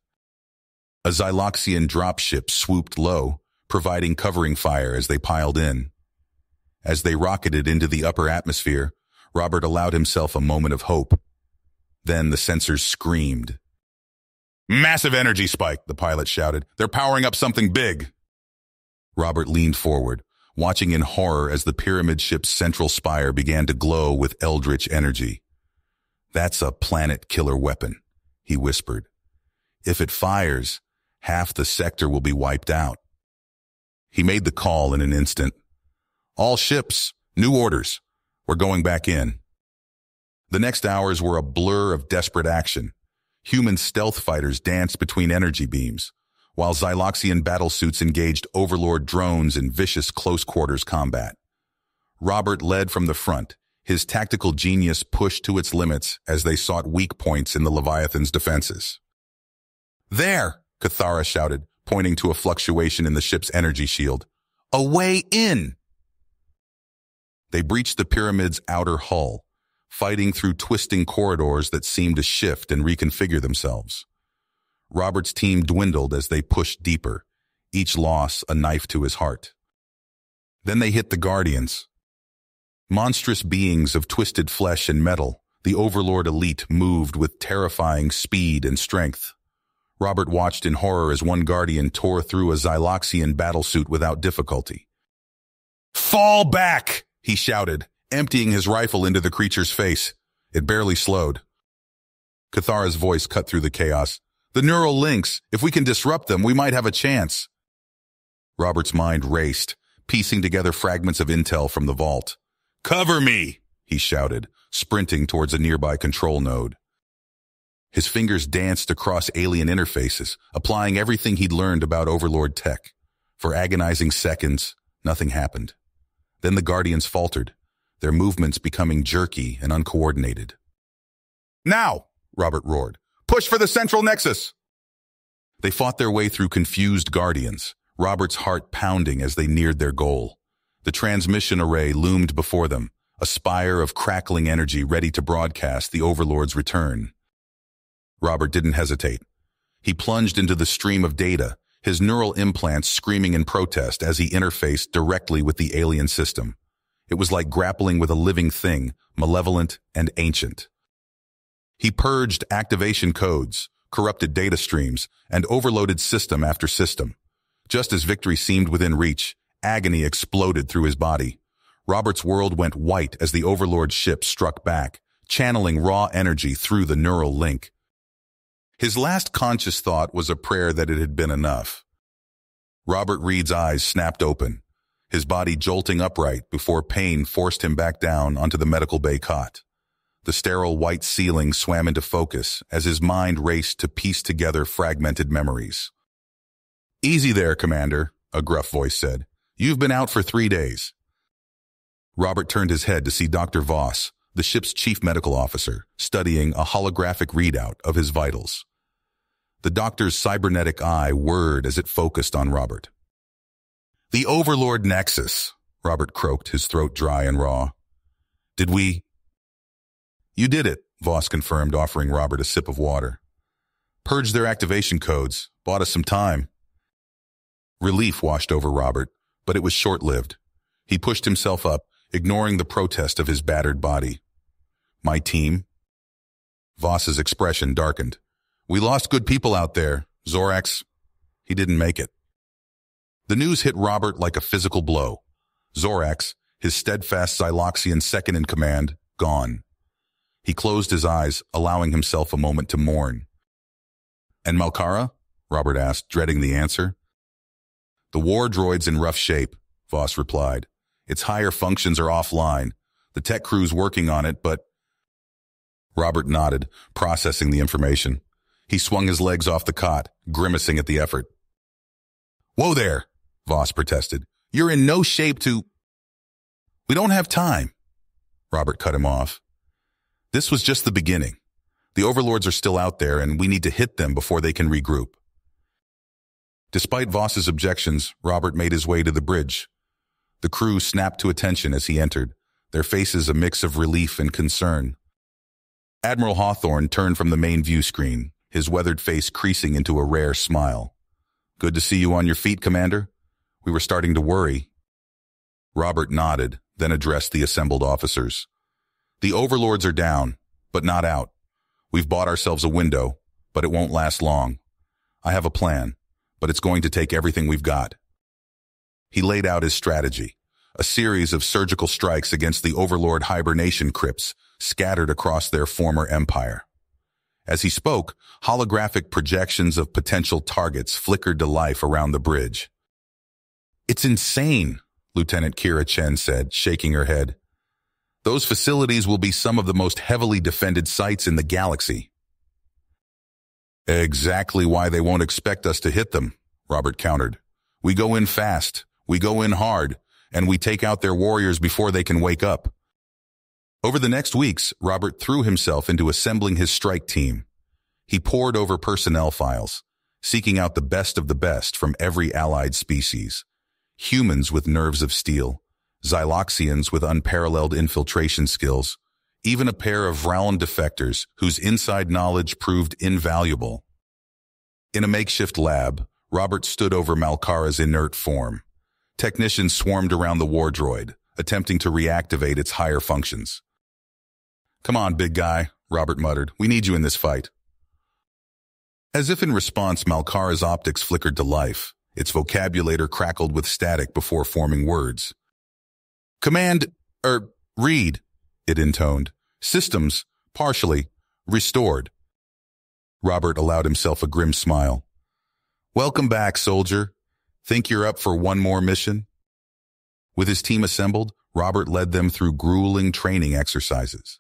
A Xyloxian dropship swooped low, providing covering fire as they piled in. As they rocketed into the upper atmosphere, Robert allowed himself a moment of hope. Then the sensors screamed. "Massive energy spike," the pilot shouted. "They're powering up something big." Robert leaned forward, watching in horror as the pyramid ship's central spire began to glow with eldritch energy. "That's a planet-killer weapon," he whispered. "If it fires, half the sector will be wiped out." He made the call in an instant. "All ships, new orders. We're going back in." The next hours were a blur of desperate action. Human stealth fighters danced between energy beams, while Xyloxian battlesuits engaged Overlord drones in vicious close-quarters combat. Robert led from the front, his tactical genius pushed to its limits as they sought weak points in the Leviathan's defenses. "There!" Cathara shouted, pointing to a fluctuation in the ship's energy shield. "A way in!" They breached the pyramid's outer hull, fighting through twisting corridors that seemed to shift and reconfigure themselves. Robert's team dwindled as they pushed deeper, each loss a knife to his heart. Then they hit the Guardians. Monstrous beings of twisted flesh and metal, the Overlord elite moved with terrifying speed and strength. Robert watched in horror as one Guardian tore through a Xyloxian battlesuit without difficulty. "Fall back!" he shouted, emptying his rifle into the creature's face. It barely slowed. Cathara's voice cut through the chaos. "The neural links, if we can disrupt them, we might have a chance." Robert's mind raced, piecing together fragments of intel from the vault. "Cover me!" he shouted, sprinting towards a nearby control node. His fingers danced across alien interfaces, applying everything he'd learned about Overlord tech. For agonizing seconds, nothing happened. Then the Guardians faltered, their movements becoming jerky and uncoordinated. "Now!" Robert roared. "Push for the central nexus!" They fought their way through confused Guardians, Robert's heart pounding as they neared their goal. The transmission array loomed before them, a spire of crackling energy ready to broadcast the Overlord's return. Robert didn't hesitate. He plunged into the stream of data, his neural implants screaming in protest as he interfaced directly with the alien system. It was like grappling with a living thing, malevolent and ancient. He purged activation codes, corrupted data streams, and overloaded system after system. Just as victory seemed within reach, agony exploded through his body. Robert's world went white as the Overlord ship struck back, channeling raw energy through the neural link. His last conscious thought was a prayer that it had been enough. Robert Reed's eyes snapped open, his body jolting upright before pain forced him back down onto the medical bay cot. The sterile white ceiling swam into focus as his mind raced to piece together fragmented memories. "Easy there, Commander," a gruff voice said. "You've been out for 3 days." Robert turned his head to see Dr. Voss, the ship's chief medical officer, studying a holographic readout of his vitals. The doctor's cybernetic eye whirred as it focused on Robert. "The Overlord Nexus," Robert croaked, his throat dry and raw. "Did we—" "You did it," Voss confirmed, offering Robert a sip of water. "Purged their activation codes, bought us some time." Relief washed over Robert, but it was short-lived. He pushed himself up, ignoring the protest of his battered body. "My team?" Voss's expression darkened. "We lost good people out there. Zorax, he didn't make it." The news hit Robert like a physical blow. Zorax, his steadfast Xyloxian second-in-command, gone. He closed his eyes, allowing himself a moment to mourn. "And Malkara?" Robert asked, dreading the answer. "The war droid's in rough shape," Voss replied. "Its higher functions are offline. The tech crew's working on it, but—" Robert nodded, processing the information. He swung his legs off the cot, grimacing at the effort. "Whoa there," Voss protested. "You're in no shape to—" "We don't have time," Robert cut him off. "This was just the beginning. The overlords are still out there, and we need to hit them before they can regroup." Despite Voss's objections, Robert made his way to the bridge. The crew snapped to attention as he entered, their faces a mix of relief and concern. Admiral Hawthorne turned from the main view screen, his weathered face creasing into a rare smile. "Good to see you on your feet, Commander. We were starting to worry." Robert nodded, then addressed the assembled officers. "The overlords are down, but not out. We've bought ourselves a window, but it won't last long. I have a plan, but it's going to take everything we've got." He laid out his strategy, a series of surgical strikes against the overlord hibernation crypts scattered across their former empire. As he spoke, holographic projections of potential targets flickered to life around the bridge. "It's insane," Lieutenant Kira Chen said, shaking her head. "Those facilities will be some of the most heavily defended sites in the galaxy." "Exactly why they won't expect us to hit them," Robert countered. "We go in fast, we go in hard, and we take out their warriors before they can wake up." Over the next weeks, Robert threw himself into assembling his strike team. He pored over personnel files, seeking out the best of the best from every allied species. Humans with nerves of steel, Xyloxians with unparalleled infiltration skills, even a pair of Vralin defectors whose inside knowledge proved invaluable. In a makeshift lab, Robert stood over Malkara's inert form. Technicians swarmed around the war droid, attempting to reactivate its higher functions. "Come on, big guy," Robert muttered. "We need you in this fight." As if in response, Malkara's optics flickered to life. Its vocabulator crackled with static before forming words. Read, it intoned. "Systems, partially, restored." Robert allowed himself a grim smile. "Welcome back, soldier. Think you're up for one more mission?" With his team assembled, Robert led them through grueling training exercises.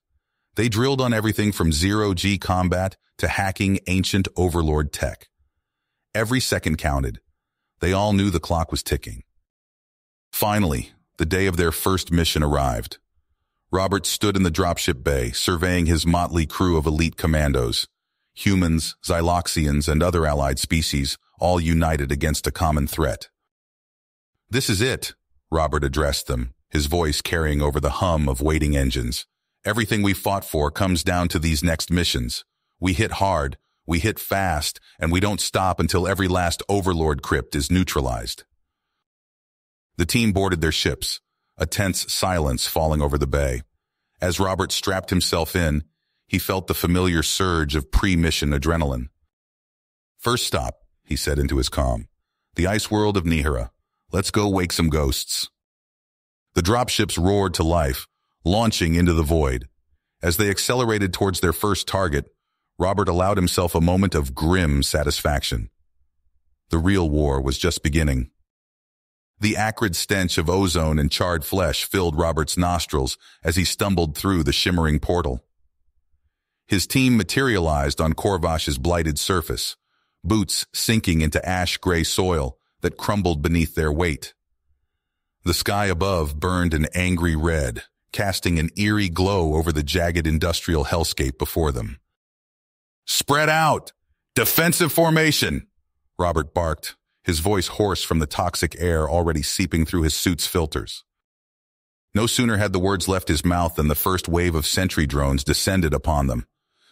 They drilled on everything from zero-G combat to hacking ancient overlord tech. Every second counted. They all knew the clock was ticking. Finally, the day of their first mission arrived. Robert stood in the dropship bay, surveying his motley crew of elite commandos. Humans, Xyloxians, and other allied species, all united against a common threat. "This is it," Robert addressed them, his voice carrying over the hum of waiting engines. "Everything we fought for comes down to these next missions. We hit hard, we hit fast, and we don't stop until every last overlord crypt is neutralized." The team boarded their ships, a tense silence falling over the bay. As Robert strapped himself in, he felt the familiar surge of pre-mission adrenaline. "First stop," he said into his comm. "The ice world of Nihira. Let's go wake some ghosts." The dropships roared to life, launching into the void. As they accelerated towards their first target, Robert allowed himself a moment of grim satisfaction. The real war was just beginning. The acrid stench of ozone and charred flesh filled Robert's nostrils as he stumbled through the shimmering portal. His team materialized on Korvash's blighted surface, boots sinking into ash-gray soil that crumbled beneath their weight. The sky above burned an angry red, casting an eerie glow over the jagged industrial hellscape before them. "Spread out! Defensive formation!" Robert barked, his voice hoarse from the toxic air already seeping through his suit's filters. No sooner had the words left his mouth than the first wave of sentry drones descended upon them.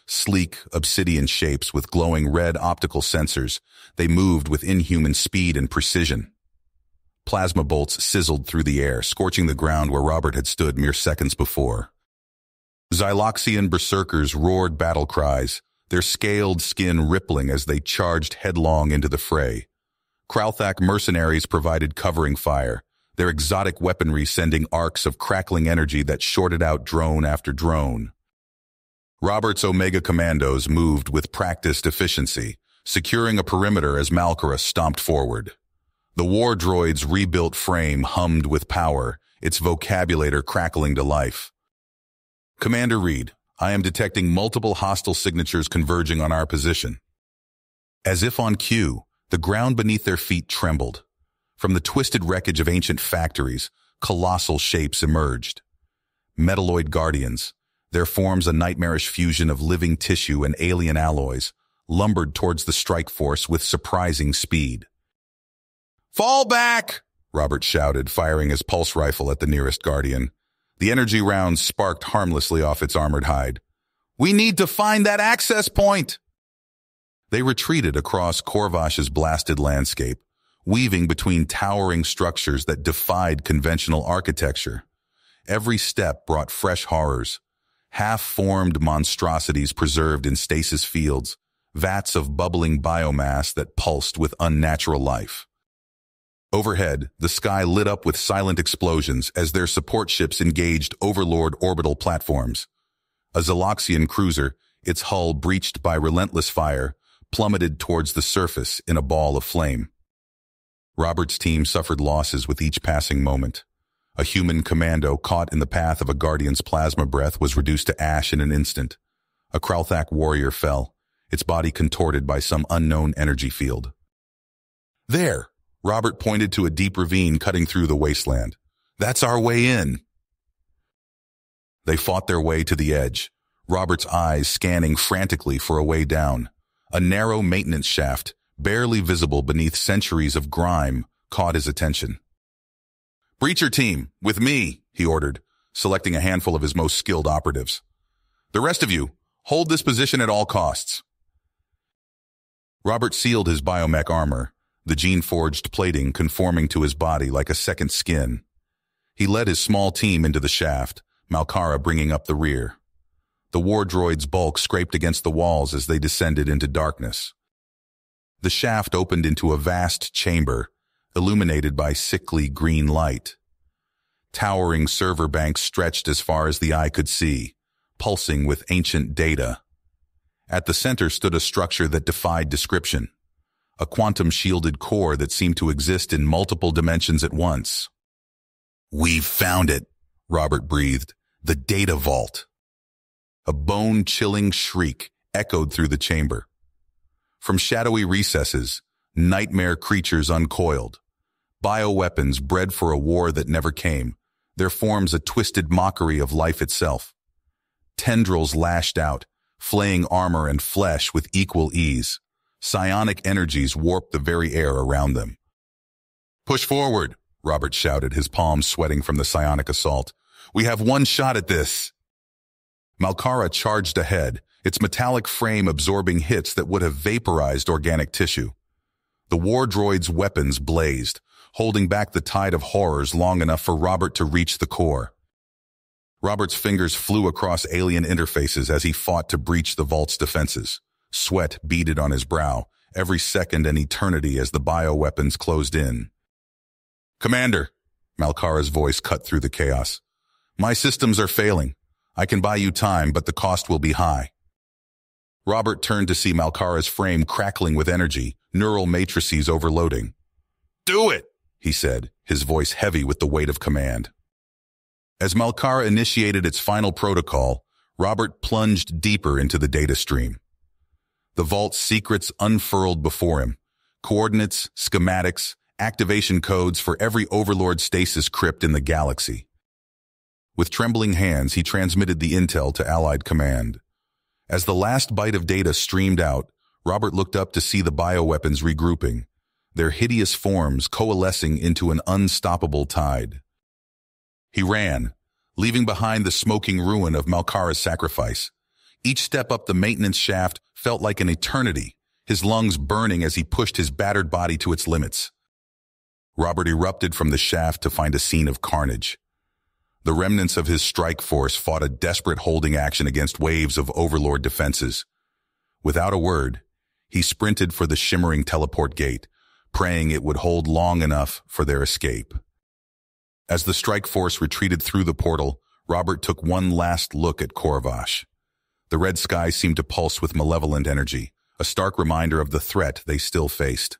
Sleek, obsidian shapes with glowing red optical sensors, they moved with inhuman speed and precision. Plasma bolts sizzled through the air, scorching the ground where Robert had stood mere seconds before. Xyloxian berserkers roared battle cries, their scaled skin rippling as they charged headlong into the fray. Kralthak mercenaries provided covering fire, their exotic weaponry sending arcs of crackling energy that shorted out drone after drone. Robert's Omega Commandos moved with practiced efficiency, securing a perimeter as Malkara stomped forward. The war droid's rebuilt frame hummed with power, its vocabulator crackling to life. "Commander Reed, I am detecting multiple hostile signatures converging on our position." As if on cue, the ground beneath their feet trembled. From the twisted wreckage of ancient factories, colossal shapes emerged. Metalloid guardians, their forms a nightmarish fusion of living tissue and alien alloys, lumbered towards the strike force with surprising speed. "Fall back!" Robert shouted, firing his pulse rifle at the nearest guardian. The energy rounds sparked harmlessly off its armored hide. "We need to find that access point!" They retreated across Corvash's blasted landscape, weaving between towering structures that defied conventional architecture. Every step brought fresh horrors. Half-formed monstrosities preserved in stasis fields, vats of bubbling biomass that pulsed with unnatural life. Overhead, the sky lit up with silent explosions as their support ships engaged Overlord orbital platforms. A Xyloxian cruiser, its hull breached by relentless fire, plummeted towards the surface in a ball of flame. Robert's team suffered losses with each passing moment. A human commando caught in the path of a Guardian's plasma breath was reduced to ash in an instant. A Kralthak warrior fell, its body contorted by some unknown energy field. "There!" Robert pointed to a deep ravine cutting through the wasteland. "That's our way in." They fought their way to the edge, Robert's eyes scanning frantically for a way down. A narrow maintenance shaft, barely visible beneath centuries of grime, caught his attention. "Breacher team, with me," he ordered, selecting a handful of his most skilled operatives. "The rest of you, hold this position at all costs." Robert sealed his biomech armor, the gene-forged plating conforming to his body like a second skin. He led his small team into the shaft, Malkara bringing up the rear. The war droid's bulk scraped against the walls as they descended into darkness. The shaft opened into a vast chamber, illuminated by sickly green light. Towering server banks stretched as far as the eye could see, pulsing with ancient data. At the center stood a structure that defied description, a quantum-shielded core that seemed to exist in multiple dimensions at once. "We've found it," Robert breathed. "The data vault." A bone-chilling shriek echoed through the chamber. From shadowy recesses, nightmare creatures uncoiled. Bioweapons bred for a war that never came, their forms a twisted mockery of life itself. Tendrils lashed out, flaying armor and flesh with equal ease. Psionic energies warped the very air around them. "Push forward," Robert shouted, his palms sweating from the psionic assault. "We have one shot at this." Malkara charged ahead, its metallic frame absorbing hits that would have vaporized organic tissue. The war droid's weapons blazed, holding back the tide of horrors long enough for Robert to reach the core. Robert's fingers flew across alien interfaces as he fought to breach the vault's defenses. Sweat beaded on his brow, every second an eternity as the bioweapons closed in. "Commander," Malkara's voice cut through the chaos. "My systems are failing. I can buy you time, but the cost will be high." Robert turned to see Malkara's frame crackling with energy, neural matrices overloading. "Do it," he said, his voice heavy with the weight of command. As Malkara initiated its final protocol, Robert plunged deeper into the data stream. The vault's secrets unfurled before him. Coordinates, schematics, activation codes for every Overlord stasis crypt in the galaxy. With trembling hands, he transmitted the intel to Allied Command. As the last byte of data streamed out, Robert looked up to see the bioweapons regrouping, their hideous forms coalescing into an unstoppable tide. He ran, leaving behind the smoking ruin of Malkara's sacrifice. Each step up the maintenance shaft felt like an eternity, his lungs burning as he pushed his battered body to its limits. Robert erupted from the shaft to find a scene of carnage. The remnants of his strike force fought a desperate holding action against waves of Overlord defenses. Without a word, he sprinted for the shimmering teleport gate, praying it would hold long enough for their escape. As the strike force retreated through the portal, Robert took one last look at Corvash. The red sky seemed to pulse with malevolent energy, a stark reminder of the threat they still faced.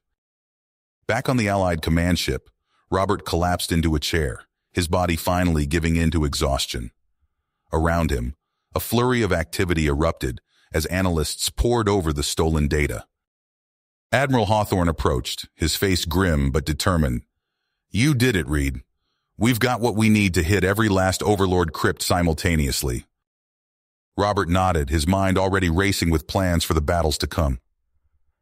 Back on the Allied command ship, Robert collapsed into a chair, his body finally giving in to exhaustion. Around him, a flurry of activity erupted as analysts pored over the stolen data. Admiral Hawthorne approached, his face grim but determined. "You did it, Reed. We've got what we need to hit every last Overlord crypt simultaneously." Robert nodded, his mind already racing with plans for the battles to come.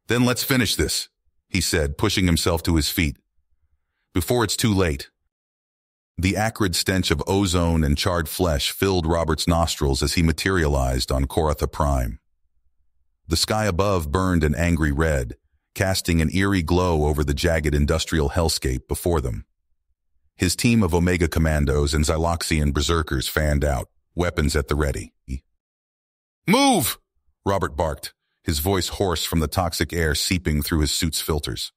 "Then let's finish this," he said, pushing himself to his feet. "Before it's too late." The acrid stench of ozone and charred flesh filled Robert's nostrils as he materialized on Koratha Prime. The sky above burned an angry red, casting an eerie glow over the jagged industrial hellscape before them. His team of Omega Commandos and Xyloxian Berserkers fanned out, weapons at the ready. "Move!" Robert barked, his voice hoarse from the toxic air seeping through his suit's filters.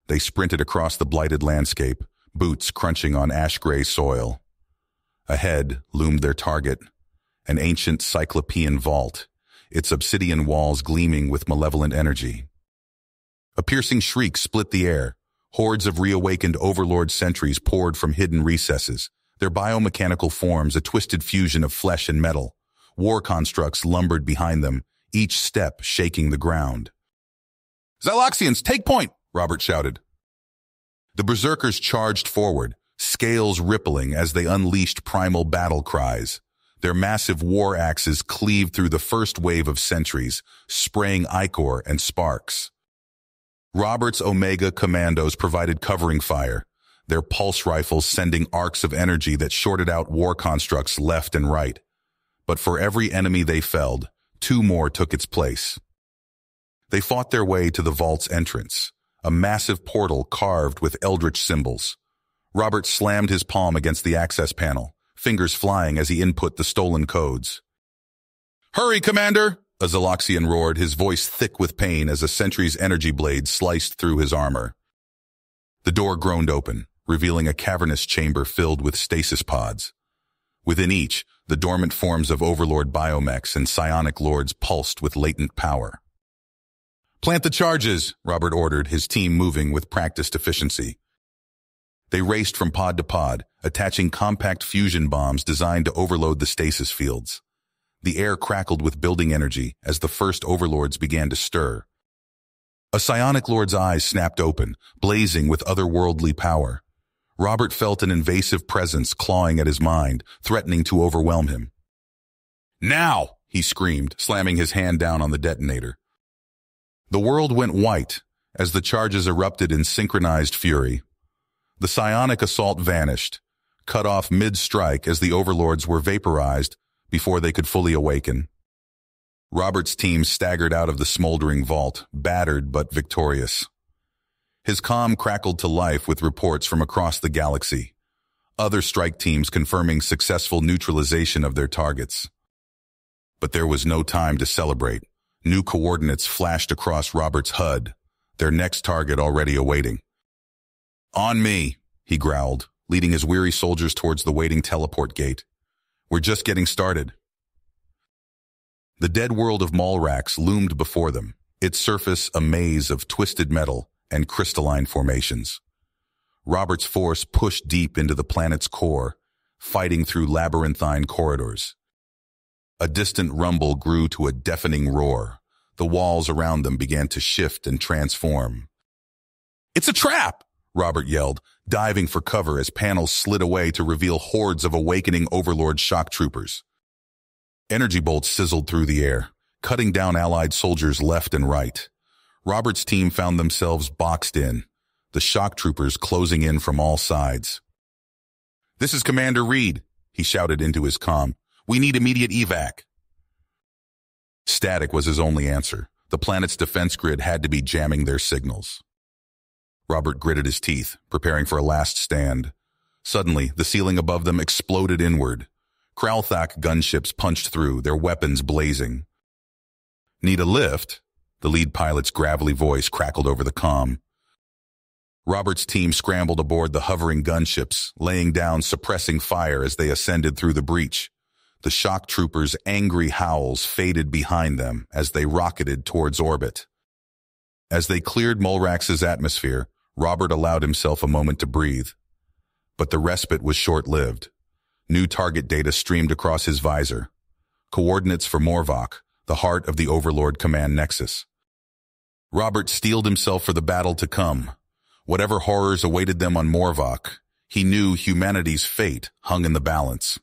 They sprinted across the blighted landscape, boots crunching on ash-gray soil. Ahead loomed their target, an ancient Cyclopean vault, its obsidian walls gleaming with malevolent energy. A piercing shriek split the air. Hordes of reawakened Overlord sentries poured from hidden recesses, their biomechanical forms a twisted fusion of flesh and metal. War constructs lumbered behind them, each step shaking the ground. "Xyloxians, take point!" Robert shouted. The Berserkers charged forward, scales rippling as they unleashed primal battle cries. Their massive war axes cleaved through the first wave of sentries, spraying ichor and sparks. Robert's Omega Commandos provided covering fire, their pulse rifles sending arcs of energy that shorted out war constructs left and right. But for every enemy they felled, two more took its place. They fought their way to the vault's entrance, a massive portal carved with eldritch symbols. Robert slammed his palm against the access panel, fingers flying as he input the stolen codes. "Hurry, Commander!" a Xyloxian roared, his voice thick with pain as a sentry's energy blade sliced through his armor. The door groaned open, revealing a cavernous chamber filled with stasis pods. Within each, the dormant forms of Overlord biomechs and psionic lords pulsed with latent power. "Plant the charges," Robert ordered, his team moving with practiced efficiency. They raced from pod to pod, attaching compact fusion bombs designed to overload the stasis fields. The air crackled with building energy as the first Overlords began to stir. A psionic lord's eyes snapped open, blazing with otherworldly power. Robert felt an invasive presence clawing at his mind, threatening to overwhelm him. "Now!" he screamed, slamming his hand down on the detonator. The world went white as the charges erupted in synchronized fury. The psionic assault vanished, cut off mid-strike as the Overlords were vaporized before they could fully awaken. Robert's team staggered out of the smoldering vault, battered but victorious. His comm crackled to life with reports from across the galaxy, other strike teams confirming successful neutralization of their targets. But there was no time to celebrate. New coordinates flashed across Robert's HUD, their next target already awaiting. "On me," he growled, leading his weary soldiers towards the waiting teleport gate. "We're just getting started." The dead world of Malrax loomed before them, its surface a maze of twisted metal and crystalline formations. Robert's force pushed deep into the planet's core, fighting through labyrinthine corridors. A distant rumble grew to a deafening roar. The walls around them began to shift and transform. "It's a trap!" Robert yelled, diving for cover as panels slid away to reveal hordes of awakening Overlord shock troopers. Energy bolts sizzled through the air, cutting down Allied soldiers left and right. Robert's team found themselves boxed in, the shock troopers closing in from all sides. "This is Commander Reed," he shouted into his comm. "We need immediate evac." Static was his only answer. The planet's defense grid had to be jamming their signals. Robert gritted his teeth, preparing for a last stand. Suddenly, the ceiling above them exploded inward. Kralthak gunships punched through, their weapons blazing. "Need a lift?" The lead pilot's gravelly voice crackled over the comm. Robert's team scrambled aboard the hovering gunships, laying down suppressing fire as they ascended through the breach. The shock troopers' angry howls faded behind them as they rocketed towards orbit. As they cleared Malrax's atmosphere, Robert allowed himself a moment to breathe. But the respite was short-lived. New target data streamed across his visor. Coordinates for Morvok, the heart of the Overlord command nexus. Robert steeled himself for the battle to come. Whatever horrors awaited them on Morvok, he knew humanity's fate hung in the balance.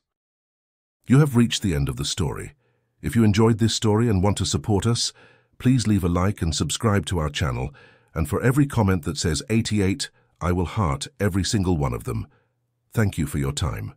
You have reached the end of the story. If you enjoyed this story and want to support us, please leave a like and subscribe to our channel, and for every comment that says 88, I will heart every single one of them. Thank you for your time.